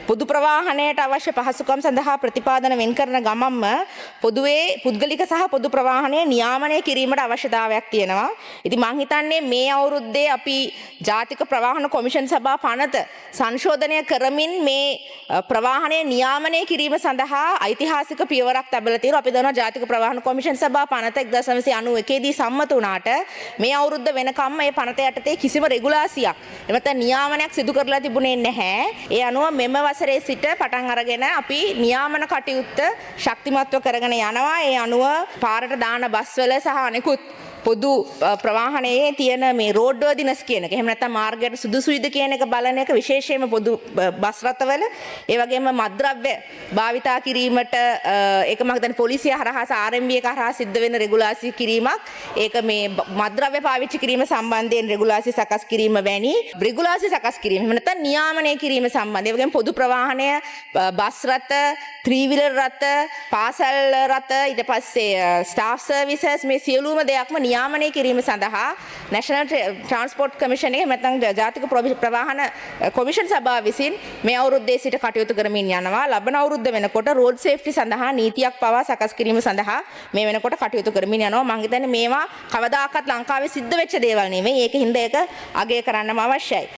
පොදු ප්‍රවාහනයට අවශ්‍ය පහසුකම් සඳහා ප්‍රතිපාදන වෙන් කරන ගමන්ම පොදුවේ පුද්ගලික සහ පොදු ප්‍රවාහනය නියාමනය කිරීමට අවශ්‍යතාවයක් තියෙනවා. ඉතින් මං හිතන්නේ මේ අවුරුද්දේ අපි ජාතික ප්‍රවාහන කොමිෂන් සභා පනත සංශෝධනය කරමින් මේ ප්‍රවාහනය නියාමනය කිරීම සඳහා ඓතිහාසික පියවරක් තැබලා තියෙනවා. අපි දන්නවා ජාතික ප්‍රවාහන කොමිෂන් සභා පනත 1991 දී සම්මත වුණාට මේ අවුරුද්ද වෙනකම් මේ පනත යටතේ කිසිම රෙගුලාසියක් එමෙතන නියාමනයක් සිදු කරලා තිබුණේ නැහැ. ඒ අනුව මෙම වසරේ සිට පටන් අරගෙන අපි නියාමන කටයුත්ත ශක්තිමත්ව කරගෙන යනවා. ඒ අනුව පාරට දාන බස්වල සහ අනෙකුත් පොදු ප්‍රවාහනයේ තියෙන මේ රෝඩ් වර්දිනස් කියන එක. එහෙම නැත්නම් මාර්ගයට සුදුසුයිද කියන එක බලන එක විශේෂයෙන්ම පොදු බස් රථවල ඒ වගේම මත්ද්‍රව්‍ය භාවිතා කිරීමට ඒක මම හිතන්නේ පොලිසිය හරහා RMB එක හරහා සිද්ධ වෙන රෙගුලාසි කිරීමක්. ඒක මේ මත්ද්‍රව්‍ය පාවිච්චි කිරීම සම්බන්ධයෙන් රෙගුලාසි සකස් කිරීම වැනි රෙගුලාසි සකස් කිරීම. එහෙම නැත්නම් නියාමනය කිරීම සම්බන්ධයෙන්. ඒ වගේම පොදු ප්‍රවාහනය බස් රථ, ත්‍රිවිලර් රථ, පාසල් රථ, ඊට පස්සේ ස්ටාෆ් සර්විසස් මේ සියලුම දෙයක්ම නියාමනය කිරීම සඳහා නැෂනල් ට්‍රාන්ස්පෝර්ට් කමිෂන් එක නැත්නම් ජාතික ප්‍රවාහන කොමිෂන් සභාව විසින් මේ අවුරුද්දේ සිට කටයුතු කරමින් යනවා. ලබන අවුරුද්ද වෙනකොට රෝඩ් සේෆ්ටි සඳහා නීතියක් පවා සකස් කිරීම සඳහා මේ වෙනකොට කටයුතු කරමින් යනවා. මම හිතන්නේ මේවා කවදාකවත් ලංකාවේ සිද්ධ වෙච්ච දේවල් නෙවෙයි. ඒකින්ද ඒක අගය කරන්නම අවශ්‍යයි.